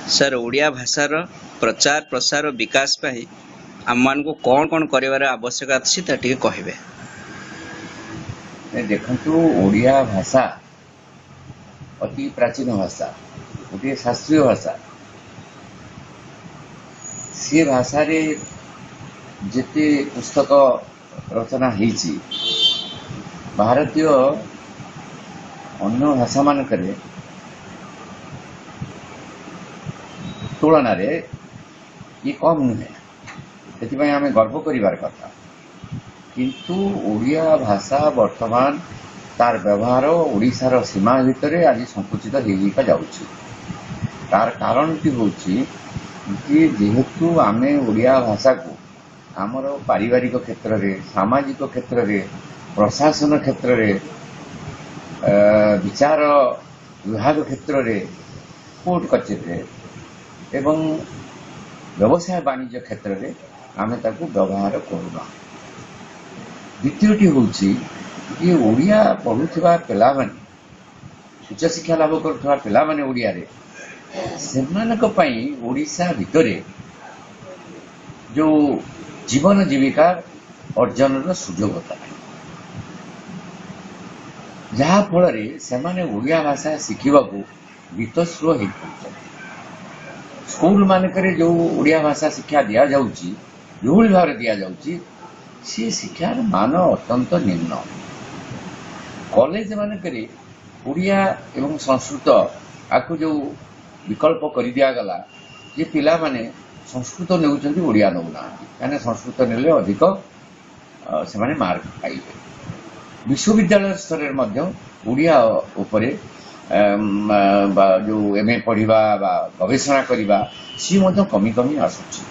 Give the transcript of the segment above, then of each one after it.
Sir Odia भाषार प्रचार प्रसार और विकास पाई आम मान को कौन कौन कर आवश्यकता अच्छी कहबे। देखु ओडिया भाषा अति प्राचीन भाषा गोटे शास्त्रीय भाषा सी भाषा रे जेते पुस्तक रचना होती भारतीय अन्य भाषा मान तुलन ये कम नुहे से आम गर्व कर कथा किंतु ओडिया भाषा वर्तमान तार व्यवहार ओडिशार सीमा भितर आज संकुचित हो जाउछि। तार कारण टी होछि कि जेहेतु आमे ओडिया भाषा को आमर पारिवारिक क्षेत्र रे सामाजिक क्षेत्र रे प्रशासन क्षेत्र रे विचार विभाग क्षेत्र रे कोर्ट कचेरी रे एवं व्यवसाय वाणिज्य क्षेत्र रे आमे ताकू व्यवहार करूना। द्वितीयटी होछि ये ओडिया पढ़ुवा पिला माने उच्च शिक्षा लाभ करुवा पिला माने ओडिया रे सेमानक पई ओडिशा भितरे जो जीवन जीविका अर्जन सुजोग था जहाँ फल से ओडिया भाषा शिखा वितस्रुह हो पड़ते स्कूल मानक जो ओडिया भाषा शिक्षा दि जाउची जो भाव दि जाउची सी शिक्षार मान अत्यंत निम्न। कॉलेज मानक ओडिया एवं संस्कृत आपको जो विकल्प कर दिगला ये पिला माने संस्कृत नेउचंती ओडिया नौना कहीं संस्कृत नेले अधिक से माने मार्क पाइबे। विश्वविद्यालय स्तर में ओडिया उपरे जो एमए पढ़ा गवेषणा करवा सी कमी कमी आसुची।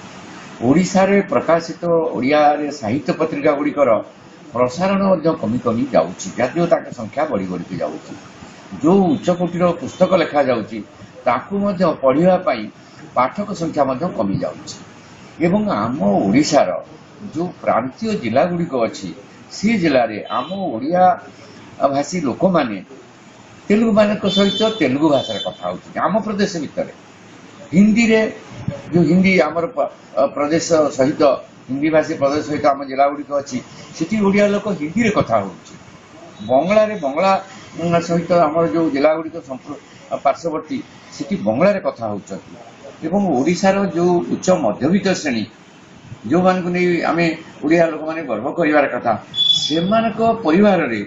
ओडिशा रे प्रकाशित ओडिया रे साहित्य पत्रिका गुड़िकर प्रसारण कमी कमी जाउची जातीयता के संख्या बढ़ी बढ़ी जाउची। जो उच्चकोटीर पुस्तक लिखा जाउची ताकू मध्य पढ़िबा पाई पाठक संख्या मध्य कमी जाउची एवं आम ओडिशार जो प्रांतीय जिला गुड़िक अच्छी सी जिले में आम ओडिया भाषी लोक माने तेलुगु मान सहित तेलुगु भाषा कथा होती आम प्रदेश भितर हिंदी रे जो हिंदी आमर प्रदेश सहित हिंदी भाषी प्रदेश सहित आम जिला गुड़िक अच्छी सेठी ओडिया लोक हिंदी रे कथा होची। बंगला रे बंगला सहित आमर जो जिला गुड़िक पार्श्ववर्ती सेठी बंगला रे कथा होचती एवं ओडिशार जो उच्च मध्यवित्त श्रेणी जो मान को नहीं आमे ओडिया लोक माने गर्व करिवार कथा सेमानक परिवार रे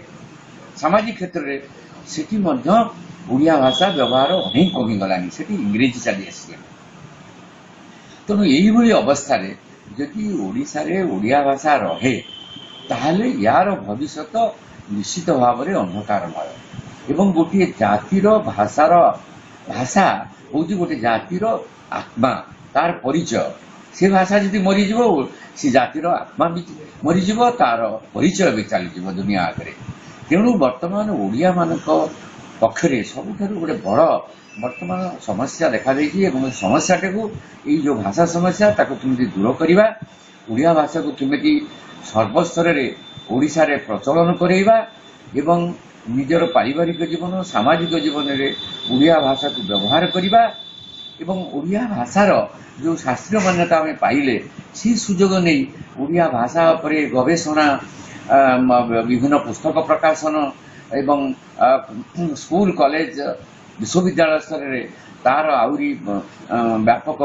सामाजिक क्षेत्र रे सेठी मध्य ओडिया भाषा व्यवहार अनेक कमी गलानी सेठी इंग्रेजी चली आसी तेणु यही अवस्था रे यदि ओडिशा रे ओडिया भाषा रहे ताहले यार भविष्यत निश्चित भाव में अंधकारमय एवं गोटे जातिर भाषा हूँ गोटे जातिर आत्मा तार परिचय से भाषा जी मरीज से जातिर आत्मा भी मरीज तार परिचय भी चलीज दुनिया आगे। तेणु बर्तमान ओडिया मानक पक्षरे सबुठारु गोटे बड़ बर्तमान समस्या देखा देती समस्या टाक ये जो भाषा समस्या ताको केमिति दूर करवा ओडिया भाषा को केमिति सर्वस्तर रे ओडिशा रे प्रचलन करवा एवं निजर पारिवारिक जीवन सामाजिक जीवन रे ओडिया भाषा को व्यवहार करवा एवं ओडिया भाषार जो शास्त्रीय मान्यता आम पाइले सी सुजोग नहीं ओडिया भाषा पर गवेषणा विभिन्न पुस्तक प्रकाशन एवं स्कूल कॉलेज विश्वविद्यालय स्तर में तार आउरी व्यापक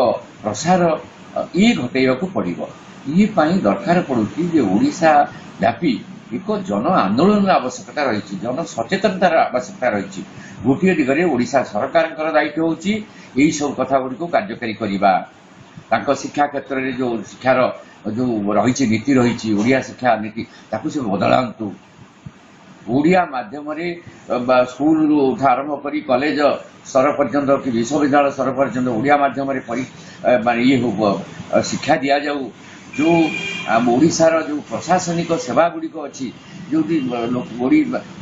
प्रसार ये घटेगा पड़ो ये दरकार पड़ुची ओडिशा व्यापी एक जन आंदोलन आवश्यकता रही जन सचेतनतार आवश्यकता रही गोटे दिगरे ओडिशा सरकार दायित्व होची यही सब कथा गुड़ी कार्यकारी करवा शिक्षा क्षेत्र में जो शिक्षार जो रही नीति रही ओडिया शिक्षा नीति ताकू से बदलांतु ओडिया माध्यम स्कूल आरंभ कर कॉलेज स्तर पर्यंत कि विश्वविद्यालय स्तर पर्यंत ओडिया माध्यम ये शिक्षा दि जाऊ जो ओडिशार जो प्रशासनिक सेवा गुड़िक अच्छी जो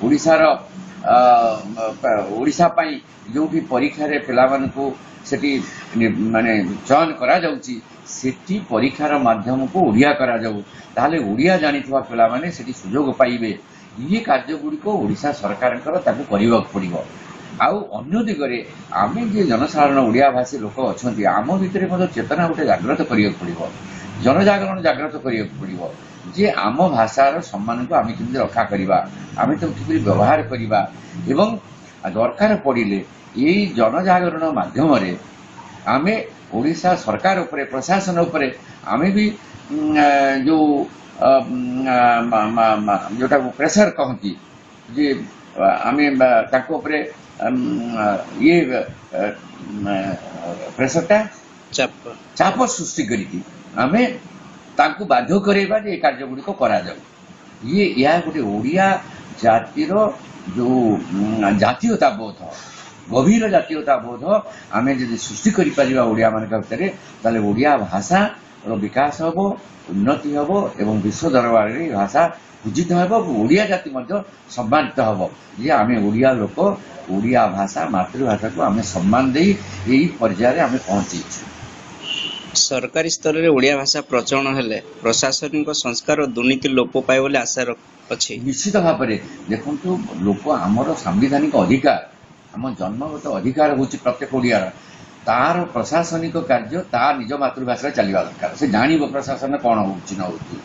ओडिशार ओडिशा पाई जो परीक्षा पिला मानकु सेठी माने चयन करा जाउची सेठी परीक्षार माध्यम को ओडिया करा जाऊ ताले ओडिया जानिथवा पिला माने सेठी सुजोग पाइबे ये कार्य गुड़िक ओडिशा सरकार ताकू करने पड़ो ଆଉ ଅନ୍ୟ ଦିଗରେ ଆମେ ଯେ ଜନସାଧାରଣ ଓଡ଼ିଆ ଭାଷୀ ଲୋକ ଅଛନ୍ତି ଆମ ଭିତରେ ମଧ୍ୟ ଚେତନା ଗୋଟେ ଜାଗ୍ରତ କରିବାକୁ ପଡ଼ିବ, ଜନଜାଗରଣ ଜାଗ୍ରତ କରିବାକୁ ପଡ଼ିବ ଯେ ଆମ ଭାଷାର ସମ୍ମାନକୁ ଆମେ କେମିତି ରକ୍ଷା କରିବା, ଆମେ ତାକୁ କିପରି ବ୍ୟବହାର କରିବା ଏବଂ ଦରକାର ପଡ଼ିଲେ ଏଇ ଜନଜାଗରଣ ମାଧ୍ୟମରେ ଆମେ ଓଡ଼ିଶା ସରକାର ଉପରେ ପ୍ରଶାସନ ଉପରେ ଆମେ ବି ଯେଉଁ ଯେଉଁଟାକୁ ପ୍ରେସର କହନ୍ତି ଯେ ଆମେ ତାଙ୍କ ଉପରେ ଇଏ ପ୍ରେସରଟା ଚାପ ସୃଷ୍ଟି କରିକି ଆମେ ତାଙ୍କୁ ବାଧ୍ୟ କରାଇବା ଯେ ଏ କାର୍ଯ୍ୟଗୁଡ଼ିକ କରାଯାଉ। ଏହା ଗୋଟେ ଓଡ଼ିଆ ଜାତିର ଯେଉଁ ଜାତୀୟତା ବୋଧ, ଗଭୀର ଜାତୀୟତା ବୋଧ ଆମେ ଯଦି ସୃଷ୍ଟି କରିପାରିବା ଓଡ଼ିଆମାନଙ୍କ ଭିତରେ ତାହେଲେ ଓଡ଼ିଆ ଭାଷାର ବିକାଶ ହେବ, ଉନ୍ନତି ହେବ ଏବଂ ବିଶ୍ୱ ଦରବାରରେ ଏ ଭାଷା ପୂଜିତ ହେବ ଏବଂ ଓଡ଼ିଆ ଜାତି ମଧ୍ୟ ସମ୍ମାନିତ ହେବ ଯେ ଆମେ ଓଡ଼ିଆ ଲୋକ, ଓଡ଼ିଆ ଭାଷା ମାତୃଭାଷାକୁ ଆମେ ସମ୍ମାନ ଦେଇ ଏହି ପର୍ଯ୍ୟାୟରେ ଆମେ ପହଞ୍ଚିଛୁ। ସରକାରୀ ସ୍ତରରେ ଓଡ଼ିଆ ଭାଷା ପ୍ରଚଳନ ହେଲେ ପ୍ରଶାସନିକ ସଂସ୍କାର ଓ ଦୁର୍ନୀତି ଲୋପ ପାଇବ ବୋଲି ଆଶା ଅଛି। ନିଶ୍ଚିତ ଭାବରେ ଦେଖନ୍ତୁ, ଲୋକ ଆମର ସାମ୍ବିଧାନିକ ଅଧିକାର, ଆମ ଜନ୍ମଗତ ଅଧିକାର ହେଉଛି ପ୍ରତ୍ୟେକ ଓଡ଼ିଆର, ତାର ପ୍ରଶାସନିକ କାର୍ଯ୍ୟ ତା ନିଜ ମାତୃଭାଷାରେ ଚାଲିବା ଦରକାର। ସେ ଜାଣିବ ପ୍ରଶାସନ କ'ଣ ହେଉଛି ନ ହେଉଛି।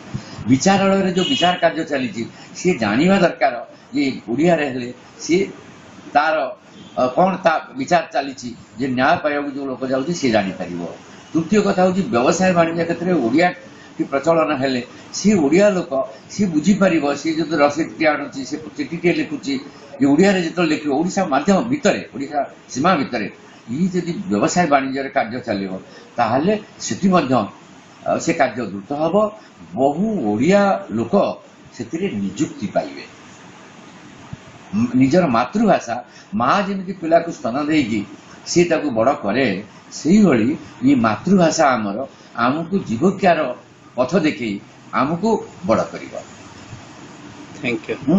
ବିଚାରାଳୟରେ ଯେଉଁ ବିଚାର କାର୍ଯ୍ୟ ଚାଲିଛି ସିଏ ଜାଣିବା ଦରକାର ଯେ ଓଡ଼ିଆରେ ହେଲେ ସିଏ ତାର କ'ଣ ତା ବିଚାର ଚାଲିଛି ଯେ ନ୍ୟାୟ ପାଇବାକୁ ଯେଉଁ ଲୋକ ଯାଉଛି ସିଏ ଜାଣିପାରିବ। ତୃତୀୟ କଥା ହେଉଛି ବ୍ୟବସାୟ ବାଣିଜ୍ୟ କ୍ଷେତ୍ରରେ ଓଡ଼ିଆଟି ପ୍ରଚଳନ ହେଲେ ସିଏ ଓଡ଼ିଆ ଲୋକ ସିଏ ବୁଝିପାରିବ, ସିଏ ଯଦି ରସିଦଟି ଆଣୁଛି, ସେ ଚିଠିଟିଏ ଲେଖୁଛି ଯେ ଓଡ଼ିଆରେ ଯେତେବେଳେ ଲେଖିବ ଓଡ଼ିଶା ମାଧ୍ୟମ ଭିତରେ, ଓଡ଼ିଶା ସୀମା ଭିତରେ ଇଏ ଯଦି ବ୍ୟବସାୟ ବାଣିଜ୍ୟରେ କାର୍ଯ୍ୟ ଚାଲିବ ତାହେଲେ ସେଠି ମଧ୍ୟ ସେ କାର୍ଯ୍ୟ ଦ୍ରୁତ ହେବ, ବହୁ ଓଡ଼ିଆ ଲୋକ ସେଥିରେ ନିଯୁକ୍ତି ପାଇବେ। ନିଜର ମାତୃଭାଷା ମା ଯେମିତି ପିଲାକୁ ସ୍ତନ ଦେଇକି ସେ ତାକୁ ବଡ଼ କରେ, ସେଇଭଳି ଏ ମାତୃଭାଷା ଆମର ଆମକୁ ଜୀବକ୍ୟାର ପଥ ଦେଖେଇ ଆମକୁ ବଡ଼ କରିବ। Thank you.